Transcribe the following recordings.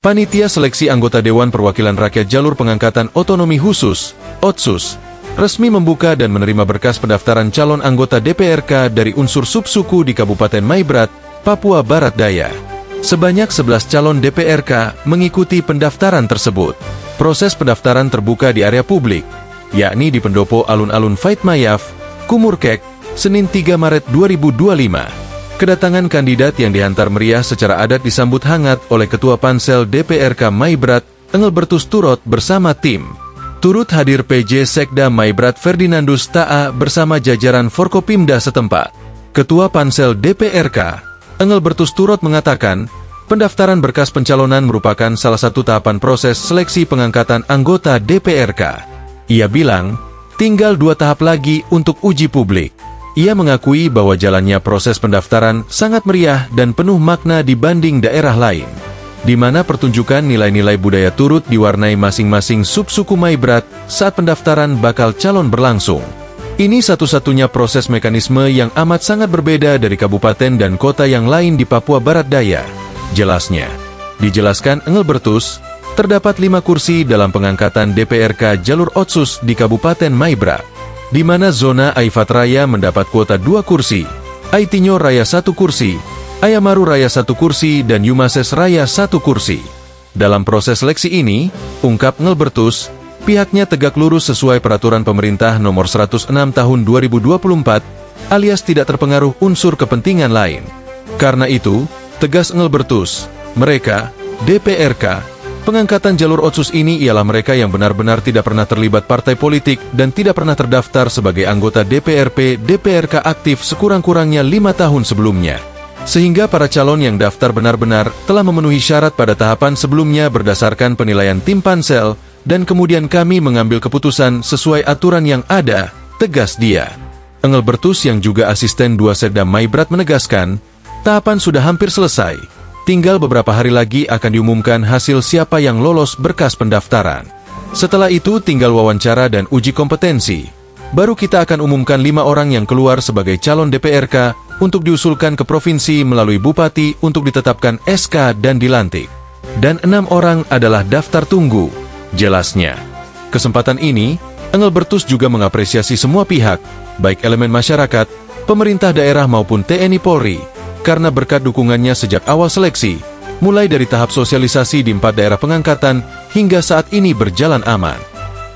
Panitia Seleksi Anggota Dewan Perwakilan Rakyat Jalur Pengangkatan Otonomi Khusus, OTSUS, resmi membuka dan menerima berkas pendaftaran calon anggota DPRK dari unsur subsuku di Kabupaten Maibrat, Papua Barat Daya. Sebanyak 11 calon DPRK mengikuti pendaftaran tersebut. Proses pendaftaran terbuka di area publik, yakni di Pendopo Alun-Alun Faitmayaf, Kumurkek, Senin 3 Maret 2025. Kedatangan kandidat yang dihantar meriah secara adat disambut hangat oleh Ketua Pansel DPRK Maibrat, Engelbertus Turot bersama tim. Turut hadir PJ Sekda Maibrat Ferdinandus Ta'a bersama jajaran Forkopimda setempat. Ketua Pansel DPRK, Engelbertus Turot mengatakan, pendaftaran berkas pencalonan merupakan salah satu tahapan proses seleksi pengangkatan anggota DPRK. Ia bilang, tinggal 2 tahap lagi untuk uji publik. Ia mengakui bahwa jalannya proses pendaftaran sangat meriah dan penuh makna dibanding daerah lain, di mana pertunjukan nilai-nilai budaya turut diwarnai masing-masing subsuku Maibrat saat pendaftaran bakal calon berlangsung. Ini satu-satunya proses mekanisme yang amat sangat berbeda dari kabupaten dan kota yang lain di Papua Barat Daya, jelasnya. Dijelaskan Engelbertus, terdapat 5 kursi dalam pengangkatan DPRK Jalur Otsus di Kabupaten Maibrat, di mana zona Aifat Raya mendapat kuota 2 kursi, Aitinyo Raya 1 kursi, Ayamaru Raya 1 kursi, dan Yumases Raya 1 kursi. Dalam proses seleksi ini, ungkap Engelbertus, pihaknya tegak lurus sesuai peraturan pemerintah nomor 106 tahun 2024, alias tidak terpengaruh unsur kepentingan lain. Karena itu, tegas Engelbertus, mereka, DPRK, pengangkatan jalur otsus ini ialah mereka yang benar-benar tidak pernah terlibat partai politik dan tidak pernah terdaftar sebagai anggota DPRK aktif sekurang-kurangnya 5 tahun sebelumnya. Sehingga para calon yang daftar benar-benar telah memenuhi syarat pada tahapan sebelumnya berdasarkan penilaian tim pansel, dan kemudian kami mengambil keputusan sesuai aturan yang ada, tegas dia. Engelbertus yang juga asisten 2 Sekda Maibrat menegaskan, tahapan sudah hampir selesai. Tinggal beberapa hari lagi akan diumumkan hasil siapa yang lolos berkas pendaftaran. Setelah itu tinggal wawancara dan uji kompetensi. Baru kita akan umumkan 5 orang yang keluar sebagai calon DPRK untuk diusulkan ke provinsi melalui bupati untuk ditetapkan SK dan dilantik. Dan 6 orang adalah daftar tunggu, jelasnya. Kesempatan ini, Engelbertus juga mengapresiasi semua pihak, baik elemen masyarakat, pemerintah daerah maupun TNI Polri, karena berkat dukungannya sejak awal seleksi, mulai dari tahap sosialisasi di 4 daerah pengangkatan hingga saat ini berjalan aman.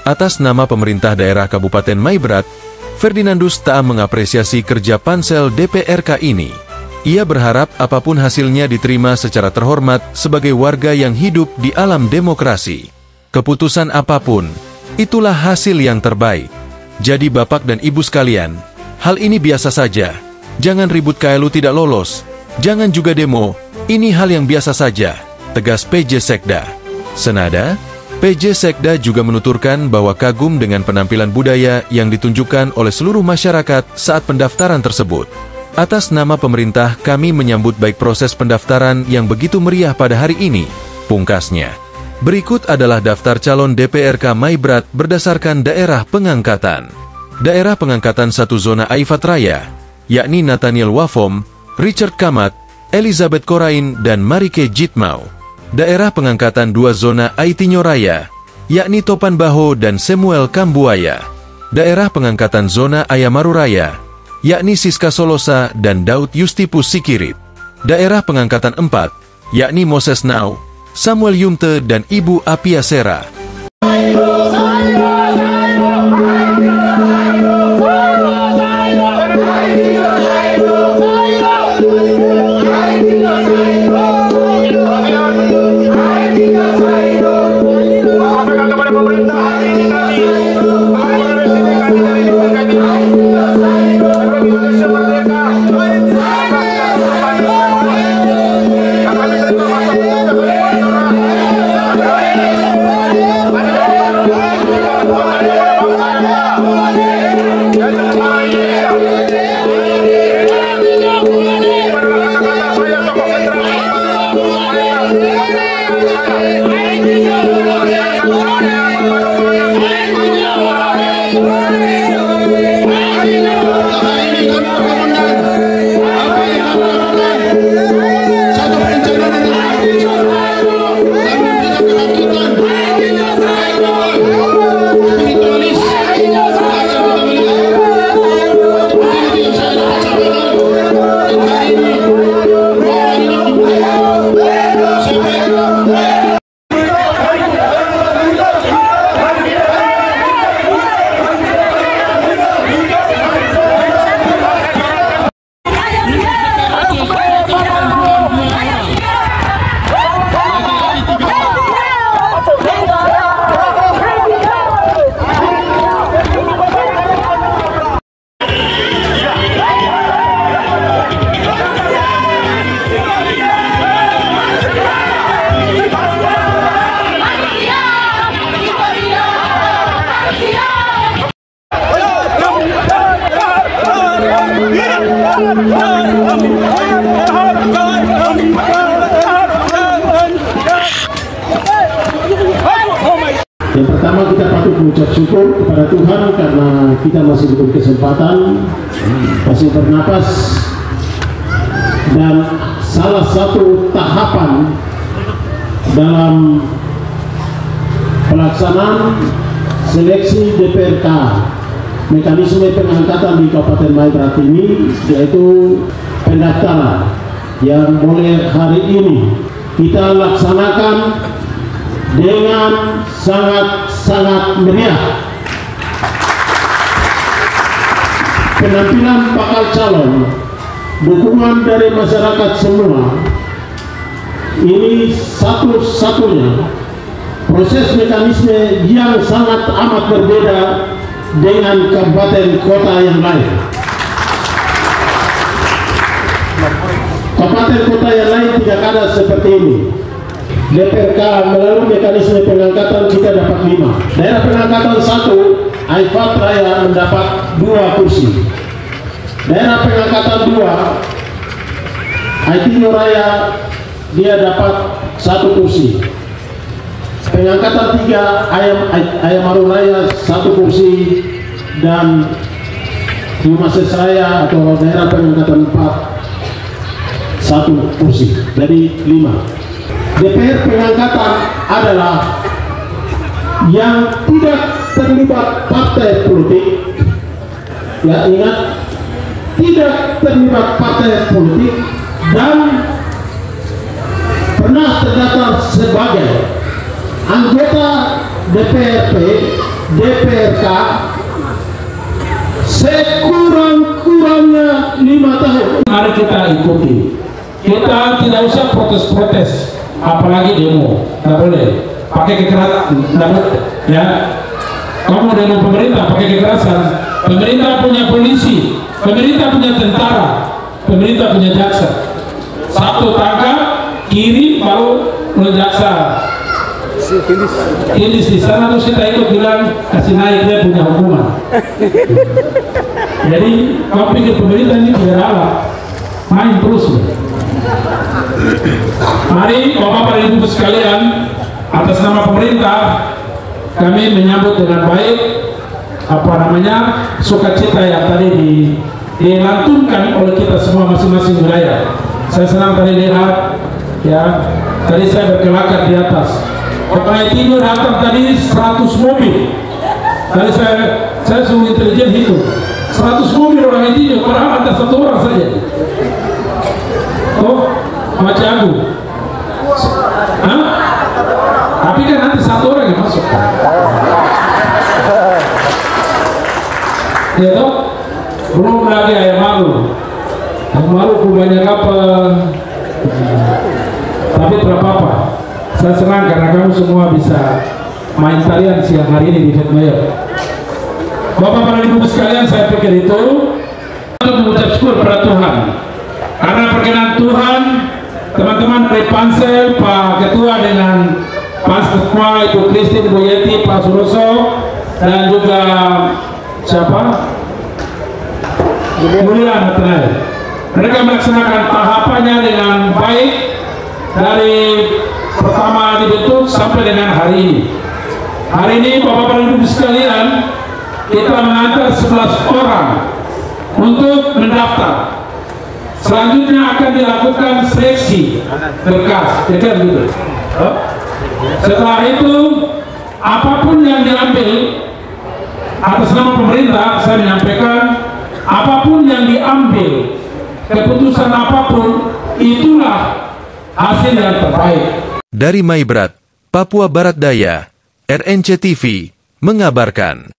Atas nama pemerintah daerah Kabupaten Maibrat, Ferdinandus Ta'a mengapresiasi kerja pansel DPRK ini. Ia berharap apapun hasilnya diterima secara terhormat sebagai warga yang hidup di alam demokrasi. Keputusan apapun, itulah hasil yang terbaik. Jadi Bapak dan Ibu sekalian, hal ini biasa saja. Jangan ribut KLU tidak lolos, jangan juga demo, ini hal yang biasa saja, tegas PJ Sekda. Senada, PJ Sekda juga menuturkan bahwa kagum dengan penampilan budaya yang ditunjukkan oleh seluruh masyarakat saat pendaftaran tersebut. Atas nama pemerintah, kami menyambut baik proses pendaftaran yang begitu meriah pada hari ini, pungkasnya. Berikut adalah daftar calon DPRK Maibrat berdasarkan daerah pengangkatan. Daerah pengangkatan 1 zona Aifat Raya, yakni Nathaniel Wafom, Richard Kamat, Elizabeth Korain, dan Marike Jitmau. Daerah pengangkatan 2 zona Aitinyo Raya, yakni Topan Baho dan Samuel Kambuaya. Daerah pengangkatan zona Ayamaru Raya, yakni Siska Solosa dan Daud Yustipus Sikirit. Daerah pengangkatan 4, yakni Moses Nau, Samuel Yumte, dan Ibu Apia Sera. Yang pertama, kita patut mengucap syukur kepada Tuhan karena kita masih diberi kesempatan, masih bernapas, dan salah satu tahapan dalam pelaksanaan seleksi DPRK mekanisme pengangkatan di Kabupaten Maibrat ini, yaitu pendaftaran yang mulai hari ini kita laksanakan dengan sangat meriah. Penampilan bakal calon, dukungan dari masyarakat semua, ini satu-satunya proses mekanisme yang sangat amat berbeda dengan kabupaten kota yang lain. Kabupaten kota yang lain tidak ada seperti ini. DPRK melalui mekanisme pengangkatan kita dapat 5. Daerah pengangkatan 1, Aifat Raya mendapat 2 kursi. Daerah pengangkatan 2, Aitinyo Raya dia dapat 1 kursi. Pengangkatan 3, Ayamaru Raya 1 kursi, dan Yumases Raya atau daerah pengangkatan 4 1 kursi. Jadi 5. DPR pengangkatan adalah yang tidak terlibat partai politik. Ya, ingat, tidak terlibat partai politik dan pernah terdaftar sebagai anggota DPRP, DPRK sekurang-kurangnya 5 tahun. Mari kita ikuti. Kita tidak usah protes-protes, apalagi demo. Nggak boleh pakai kekerasan, nggak boleh, ya. Kamu demo pemerintah pakai kekerasan. Pemerintah punya polisi, pemerintah punya tentara, pemerintah punya jaksa. Satu tangkap kiri baru oleh jaksa. Indis di sana terus kita ikut bilang kasih naik, dia punya hukuman. Jadi kamu pikir pemerintah ini tidak ada, main terus. Mari Bapak Ibu sekalian, atas nama pemerintah kami menyambut dengan baik sukacita yang tadi dilantunkan oleh kita semua masing-masing wilayah. Saya senang tadi lihat, ya, tadi saya berkelakar di atas. Karena itu datang tadi 100 mobil. Tadi saya suruh intelijen hitung 100 mobil orang itu, padahal ada 1 orang saja. Oh, Macam Agung. Hah? Tapi kan nanti 1 orang yang masuk. Ya toh? Belum lagi Ayamaru. Ayamaru banyak apa? Tapi apa-apa. Saya senang karena kamu semua bisa main tarian siang hari ini di Fatmayor. Bapak Ibu sekalian, saya pikir itu untuk mengucap syukur pada Tuhan. Karena perkenan Tuhan, teman-teman dari Pansel, Pak Ketua dengan Pak Ketua, Ibu Christine, Bu Yeti, Pak Suroso, dan juga siapa? Mulia Matenai. Mereka melaksanakan tahapannya dengan baik dari pertama dibentuk sampai dengan hari ini. Hari ini Bapak Ibu sekalian, kita mengantar 11 orang untuk mendaftar. Selanjutnya akan dilakukan seleksi berkas, gitu. Setelah itu, apapun yang diambil atas nama pemerintah, saya menyampaikan, apapun yang diambil, keputusan apapun itulah hasil yang terbaik. Dari Maibrat, Papua Barat Daya, RNC TV mengabarkan.